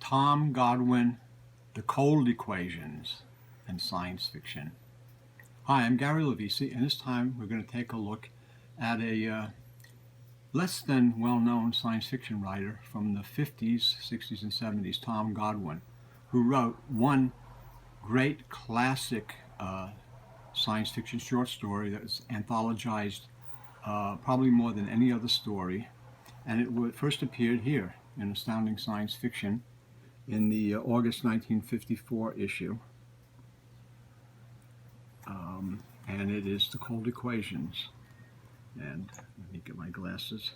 Tom Godwin, The Cold Equations, and Science Fiction. Hi, I'm Gary Levisi, and this time we're going to take a look at a less than well-known science fiction writer from the 50s, 60s, and 70s, Tom Godwin, who wrote one great classic science fiction short story that was anthologized probably more than any other story, and it first appeared here in Astounding Science Fiction in the August 1954 issue, and it is The Cold Equations. And let me get my glasses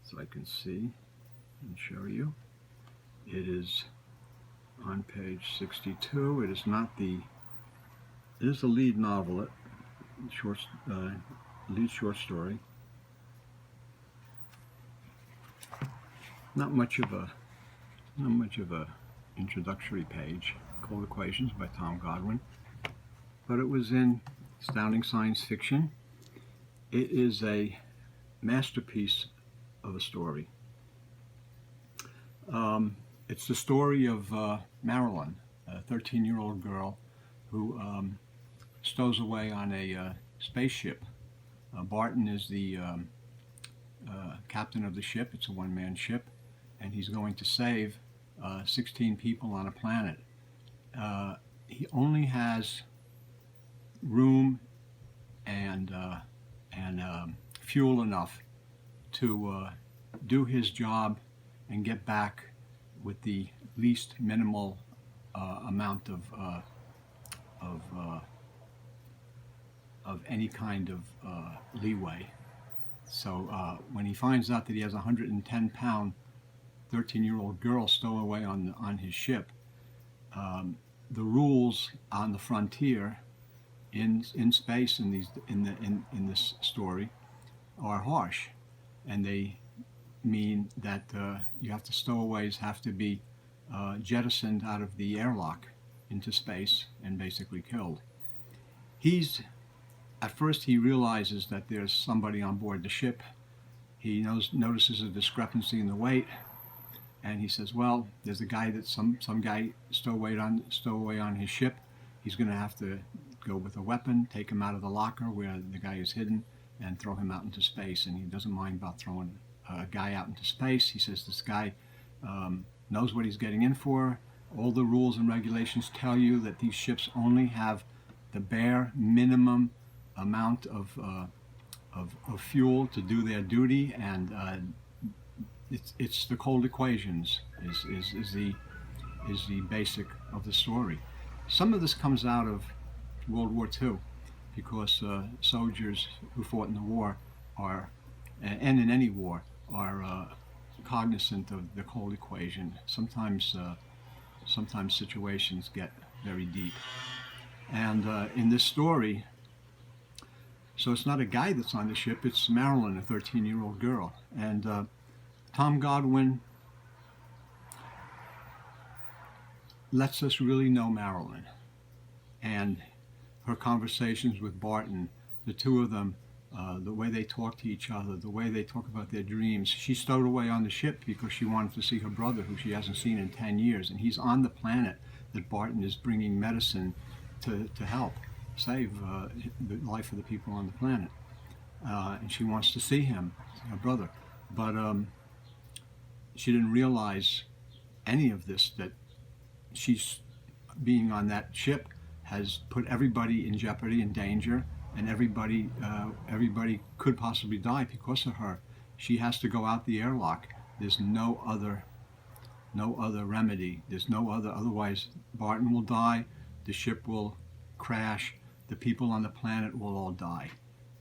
so I can see and show you. It is on page 62. It is not the, it is the lead novel, lead short story. Not much of a introductory page. Cold Equations by Tom Godwin, but it was in Astounding Science Fiction. It is a masterpiece of a story. It's the story of Marilyn, a 13-year-old girl who stows away on a spaceship. Barton is the captain of the ship. It's a one-man ship, and he's going to save 16 people on a planet. He only has room and fuel enough to do his job and get back with the least minimal amount of any kind of leeway. So when he finds out that he has a 110-pound 13-year-old girl stowaway on his ship, the rules on the frontier in space in this story are harsh, and they mean that stowaways have to be jettisoned out of the airlock into space and basically killed. At first he realizes that there's somebody on board the ship. He notices a discrepancy in the weight, and he says, well, there's a guy that some guy stowaway on his ship. He's going to have to go with a weapon, take him out of the locker where the guy is hidden, and throw him out into space. And he doesn't mind about throwing a guy out into space. He says this guy knows what he's getting in for. All the rules and regulations tell you that these ships only have the bare minimum amount of fuel to do their duty, and it's the cold equations is the basic of the story. Some of this comes out of World War II, because soldiers who fought in the war and in any war, are cognizant of the cold equation. Sometimes situations get very deep. And in this story, so it's not a guy that's on the ship, it's Marilyn, a 13-year-old girl. And Tom Godwin lets us really know Marilyn and her conversations with Barton, the two of them, the way they talk to each other, the way they talk about their dreams. She stowed away on the ship because she wanted to see her brother, who she hasn't seen in 10 years, and he's on the planet that Barton is bringing medicine to help save the life of the people on the planet. And she wants to see him, her brother. But she didn't realize any of this, that she's being on that ship has put everybody in jeopardy and danger, and everybody could possibly die because of her. She has to go out the airlock. There's no other remedy. There's no other. Otherwise, Barton will die. The ship will crash. The people on the planet will all die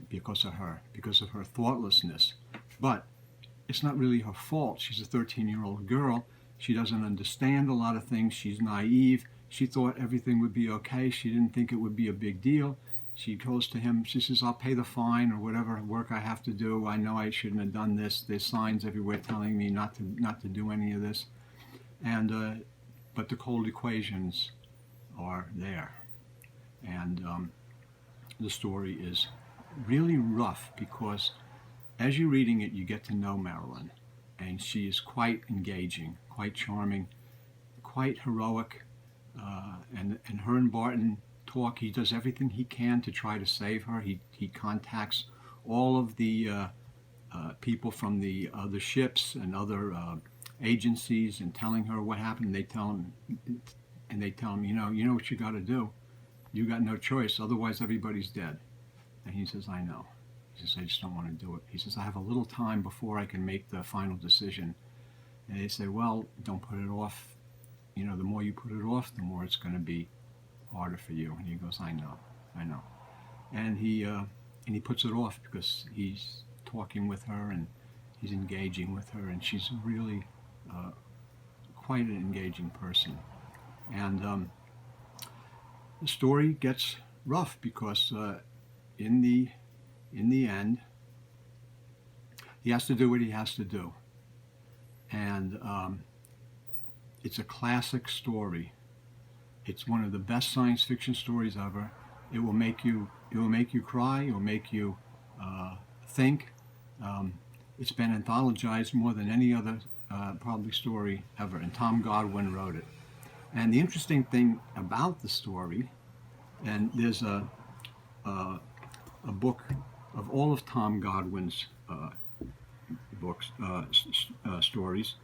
because of her thoughtlessness. But it's not really her fault. She's a 13-year-old girl. She doesn't understand a lot of things. She's naive. She thought everything would be okay. She didn't think it would be a big deal. She goes to him. She says, I'll pay the fine or whatever work I have to do. I know I shouldn't have done this. There's signs everywhere telling me not to do any of this. And but the cold equations are there. And the story is really rough because as you're reading it, you get to know Marilyn. And she is quite engaging, quite charming. quite heroic, and her and Barton talk. He does everything he can to try to save her. He contacts all of the people from the other ships and other agencies and telling her what happened. They tell him, you know what you got to do. You got no choice, otherwise everybody's dead. And he says, I know. He says, I just don't want to do it. He says, I have a little time before I can make the final decision. And they say, well, don't put it off. The more you put it off, the more it's going to be harder for you. And he goes, I know. And he puts it off because he's talking with her and he's engaging with her, and she's really quite an engaging person. And the story gets rough because in the end, he has to do what he has to do, and it's a classic story. It's one of the best science fiction stories ever. It will make you cry. It will make you think. It's been anthologized more than any other probably story ever, and Tom Godwin wrote it. And the interesting thing about the story, and there's a book of all of Tom Godwin's books, stories,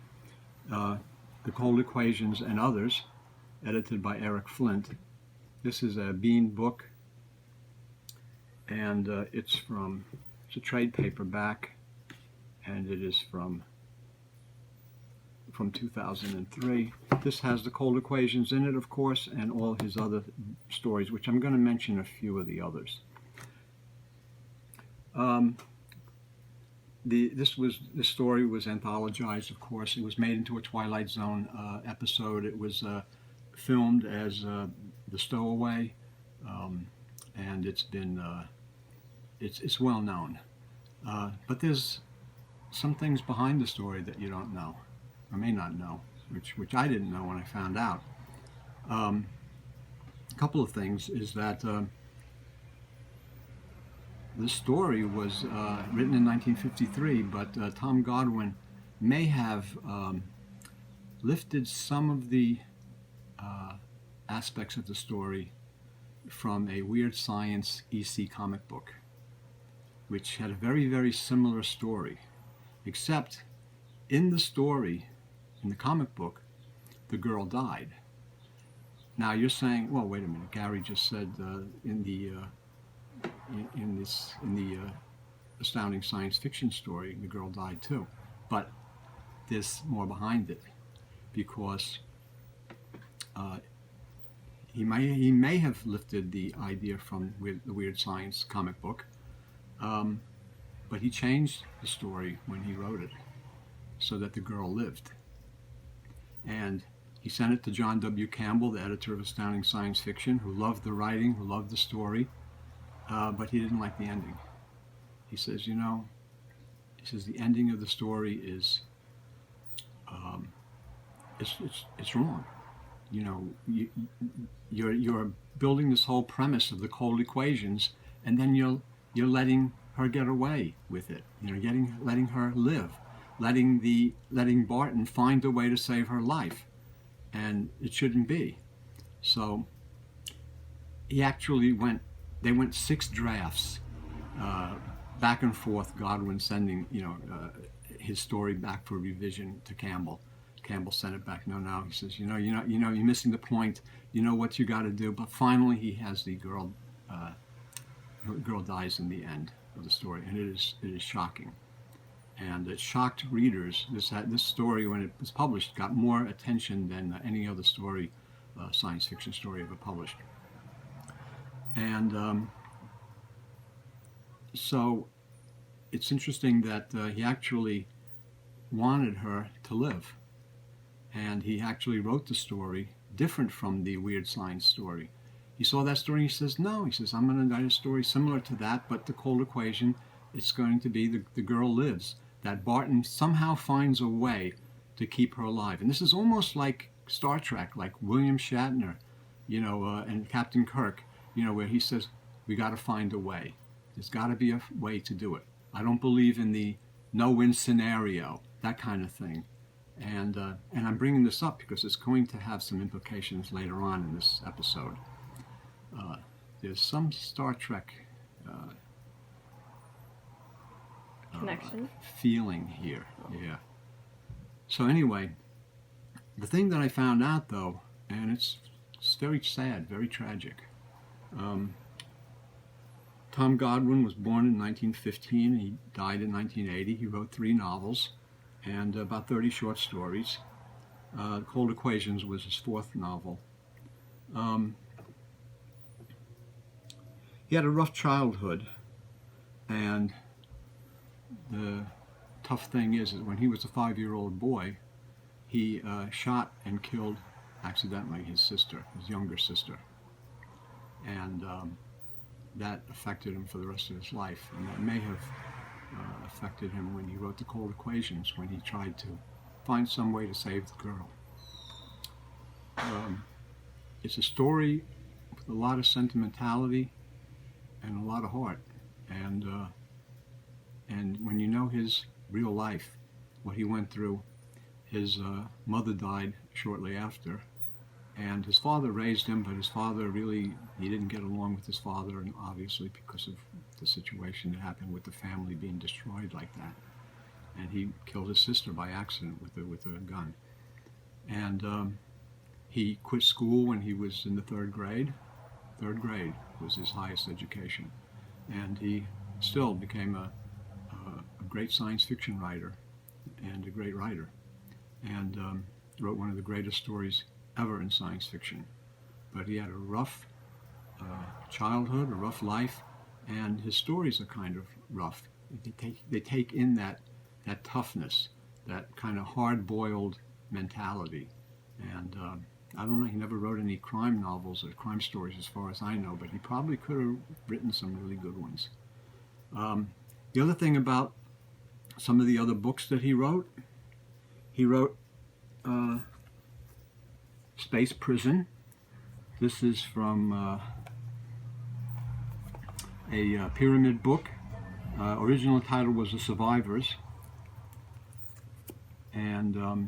The Cold Equations and Others, edited by Eric Flint. This is a Bean book, and it's a trade paperback, and it is from 2003. This has The Cold Equations in it, of course, and all his other stories, which I'm going to mention a few of the others. This story was anthologized, of course. It was made into a Twilight Zone episode. It was filmed as The Stowaway, and it's been it's well known. But there's some things behind the story that you don't know, or may not know, which I didn't know when I found out. A couple of things is that the story was written in 1953, but Tom Godwin may have lifted some of the aspects of the story from a Weird Science EC comic book, which had a very, very similar story, except in the story, in the comic book, the girl died. Now you're saying, well, wait a minute, Gary just said in the Astounding Science Fiction story, the girl died too. But there's more behind it, because he may have lifted the idea from the Weird Science comic book, but he changed the story when he wrote it so that the girl lived. And he sent it to John W. Campbell, the editor of Astounding Science Fiction, who loved the writing, who loved the story, but he didn't like the ending. He says, the ending of the story is it's wrong. You're building this whole premise of the cold equations, and then you're letting her get away with it. Letting her live, letting Barton find a way to save her life, and it shouldn't be. So they went 6 drafts, back and forth. Godwin sending his story back for revision to Campbell. Campbell sent it back. No. He says, you're missing the point. You know what you got to do. But finally, he has the girl. The girl dies in the end of the story, and it is shocking, and it shocked readers. This story, when it was published, got more attention than any other story, science fiction story ever published. And so it's interesting that he actually wanted her to live. And he actually wrote the story different from the Weird Science story. He saw that story and he says, no. He says, I'm going to write a story similar to that, but the cold equation, it's going to be the girl lives. That Barton somehow finds a way to keep her alive. And this is almost like Star Trek, like William Shatner, and Captain Kirk, where he says, we got to find a way. There's got to be a way to do it. I don't believe in the no-win scenario, that kind of thing. And I'm bringing this up because it's going to have some implications later on in this episode. There's some Star Trek connection feeling here. Yeah. So anyway, the thing that I found out though, and it's very sad, very tragic. Tom Godwin was born in 1915. He died in 1980. He wrote 3 novels and about 30 short stories. Cold Equations was his 4th novel. He had a rough childhood, and the tough thing is that when he was a 5-year-old boy, he shot and killed accidentally his sister, his younger sister. And that affected him for the rest of his life. And that may have affected him when he wrote the Cold Equations, when he tried to find some way to save the girl. It's a story with a lot of sentimentality and a lot of heart. And when you know his real life, what he went through, his mother died shortly after, and his father raised him, but his father really, he didn't get along with his father, and obviously because of the situation that happened with the family being destroyed like that. And he killed his sister by accident with a gun. And he quit school when he was in the 3rd grade. 3rd grade was his highest education. And he still became a great science fiction writer and a great writer. And wrote one of the greatest stories ever in science fiction. But he had a rough childhood, a rough life, and his stories are kind of rough. They take in that toughness, that kind of hard-boiled mentality. And I don't know, he never wrote any crime novels or crime stories as far as I know, but he probably could have written some really good ones. The other thing about some of the other books that he wrote Space Prison. This is from a pyramid book. Original title was The Survivors. And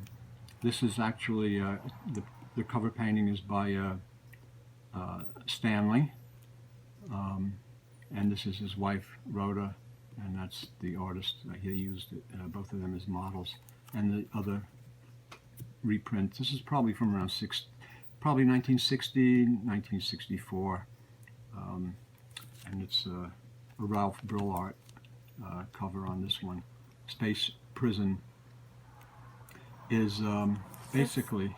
this is actually, the cover painting is by Stanley. And this is his wife, Rhoda, and that's the artist. He used both of them as models. And the other reprint, this is probably from around 1960, 1964. And it's a Ralph Brillart cover on this one. Space Prison is basically,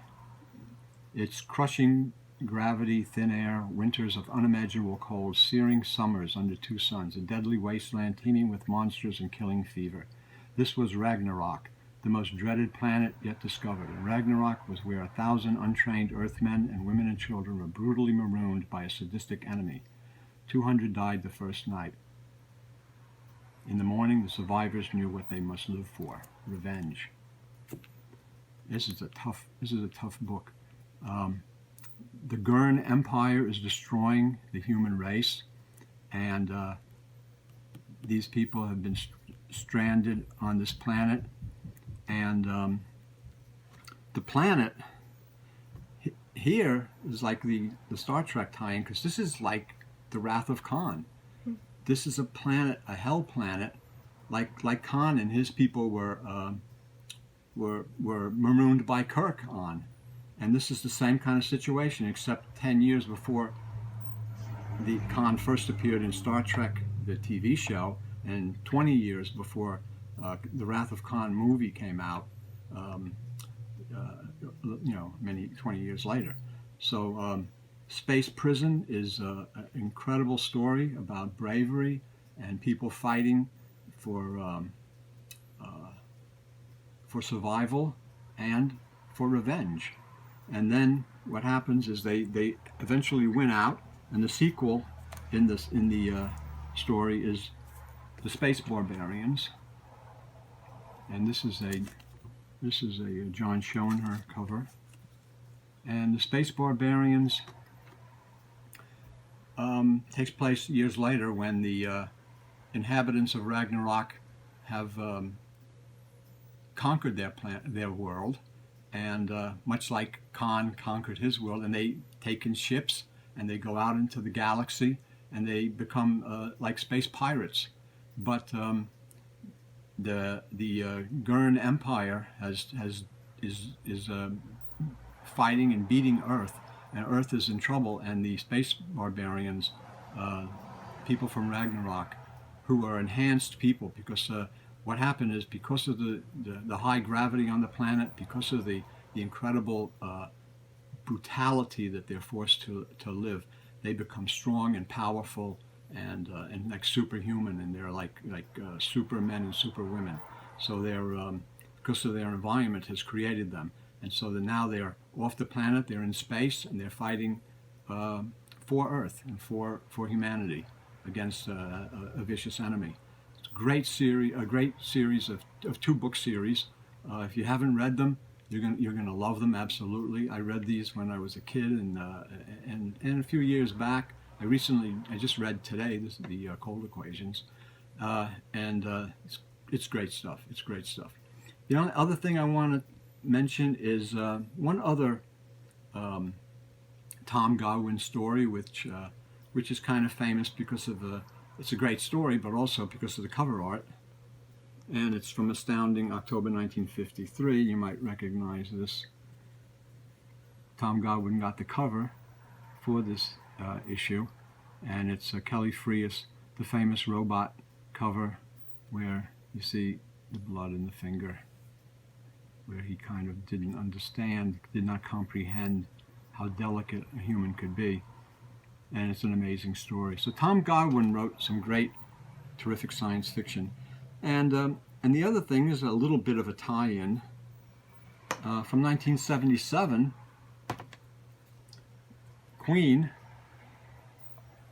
it's crushing gravity, thin air, winters of unimaginable cold, searing summers under 2 suns, a deadly wasteland teeming with monsters and killing fever. This was Ragnarok, the most dreaded planet yet discovered. And Ragnarok was where 1,000 untrained Earthmen and women and children were brutally marooned by a sadistic enemy. 200 died the first night. In the morning, the survivors knew what they must live for: revenge. This is a tough book. The Gurn Empire is destroying the human race, and these people have been stranded on this planet. And the planet here is like the Star Trek tie-in, because this is like the Wrath of Khan. This is a planet, a hell planet, like Khan and his people were marooned by Kirk on. And this is the same kind of situation, except 10 years before the Khan first appeared in Star Trek, the TV show, and 20 years before the Wrath of Khan movie came out, 20 years later. So Space Prison is an incredible story about bravery and people fighting for survival and for revenge. And then what happens is they eventually win out, and the sequel in the story is the Space Barbarians. And this is a John Schoenherr cover. And the Space Barbarians takes place years later when the inhabitants of Ragnarok have conquered their world, and much like Khan conquered his world, and they take in ships and they go out into the galaxy and they become like space pirates. But the Gurn Empire is fighting and beating Earth, and Earth is in trouble, and the space barbarians, people from Ragnarok, who are enhanced people, because what happened is, because of the high gravity on the planet, because of the incredible brutality that they're forced to live, they become strong and powerful and like superhuman, and they're like supermen and superwomen. So they're because of their environment has created them, and so now they're off the planet, they're in space, and they're fighting for Earth and for humanity against a vicious enemy. It's a great series of 2-book series. If you haven't read them, you're gonna love them absolutely. I read these when I was a kid, and a few years back. I just read today. This is the Cold Equations, and it's great stuff. It's great stuff. The only other thing I want to mention is one other Tom Godwin story, which is kind of famous because of it's a great story, but also because of the cover art. And it's from Astounding, October 1953. You might recognize this. Tom Godwin got the cover for this issue, and it's Kelly Freas, the famous robot cover, where you see the blood in the finger, where he kind of did not comprehend how delicate a human could be. And it's an amazing story. So Tom Godwin wrote some great, terrific science fiction. And the other thing is a little bit of a tie-in. From 1977, Queen,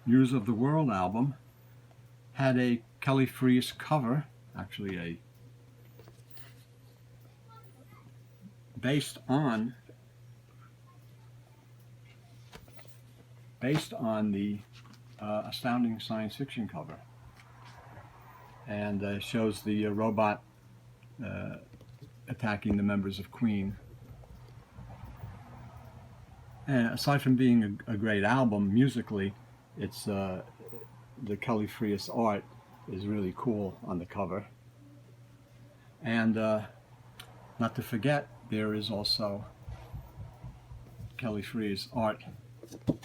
News of the World album, had a Kelly Freas cover, actually based on the Astounding Science Fiction cover, and shows the robot attacking the members of Queen. And aside from being a great album musically, it's the Kelly Freas art is really cool on the cover. And not to forget, there is also Kelly Freas art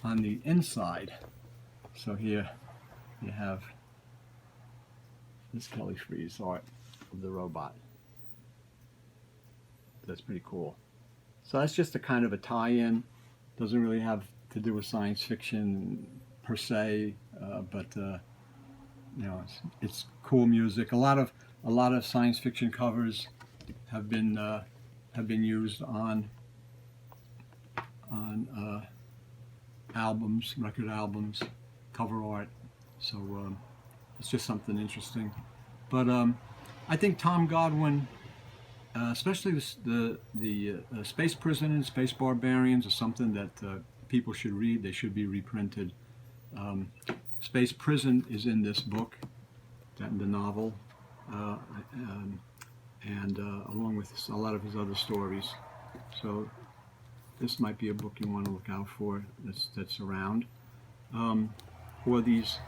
on the inside. So here you have this Kelly Freas art of the robot. That's pretty cool. So that's just a kind of a tie-in. Doesn't really have to do with science fiction per se, but it's cool music. A lot of science fiction covers have been used on albums, record albums, cover art. So it's just something interesting. But I think Tom Godwin, especially the Space Prison and Space Barbarians, is something that people should read. They should be reprinted. Space Prison is in this book, the novel, and along with a lot of his other stories. So this might be a book you want to look out for that's around, or these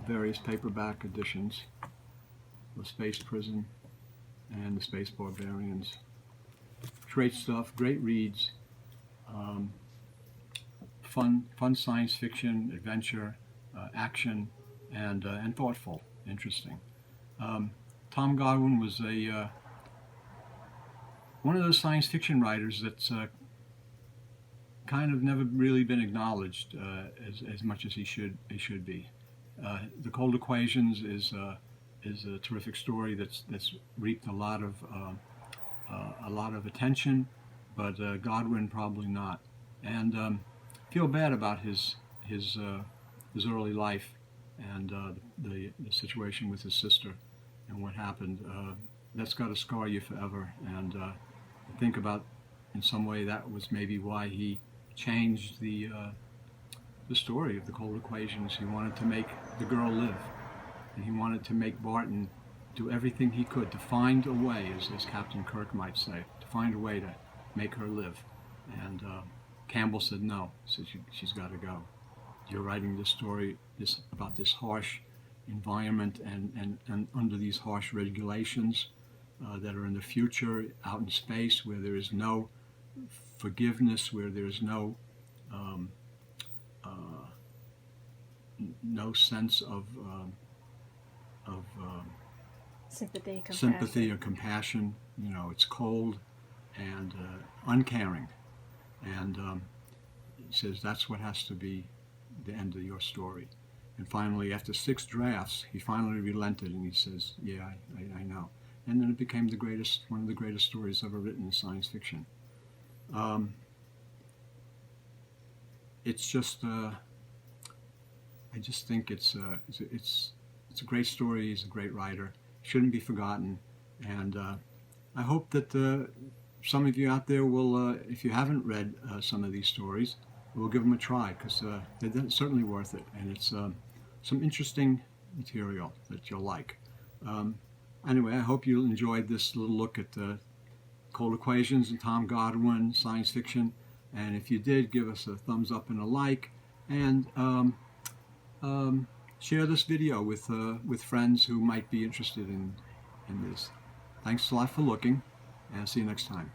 various paperback editions, the Space Prison and the Space Barbarians. Great stuff, great reads, fun science fiction, adventure, action, and thoughtful, interesting. Tom Godwin was one of those science fiction writers that's kind of never really been acknowledged as much as he should be. The Cold Equations is a terrific story that's reaped a lot of attention, but Godwin probably not. And feel bad about his early life and the situation with his sister and what happened. That's got to scar you forever. And I think about, in some way, that was maybe why he changed the story of the Cold Equations. He wanted to make the girl live, and he wanted to make Barton do everything he could to find a way, as Captain Kirk might say, to find a way to make her live. And Campbell said no. He said she's got to go. You're writing this story about this harsh environment and under these harsh regulations that are in the future, out in space, where there is no forgiveness, where there is no no sense of sympathy or compassion. You know, it's cold and uncaring. And he says that's what has to be the end of your story. And finally, after 6 drafts, he finally relented and he says, yeah, I know. And then it became one of the greatest stories ever written in science fiction. It's just, I just think it's a great story. He's a great writer. Shouldn't be forgotten. And I hope that some of you out there will, if you haven't read some of these stories, will give them a try, because they're certainly worth it. And it's some interesting material that you'll like. Anyway, I hope you enjoyed this little look at Cold Equations and Tom Godwin, science fiction. And if you did, give us a thumbs up and a like. And share this video with friends who might be interested in this. Thanks a lot for looking, and see you next time.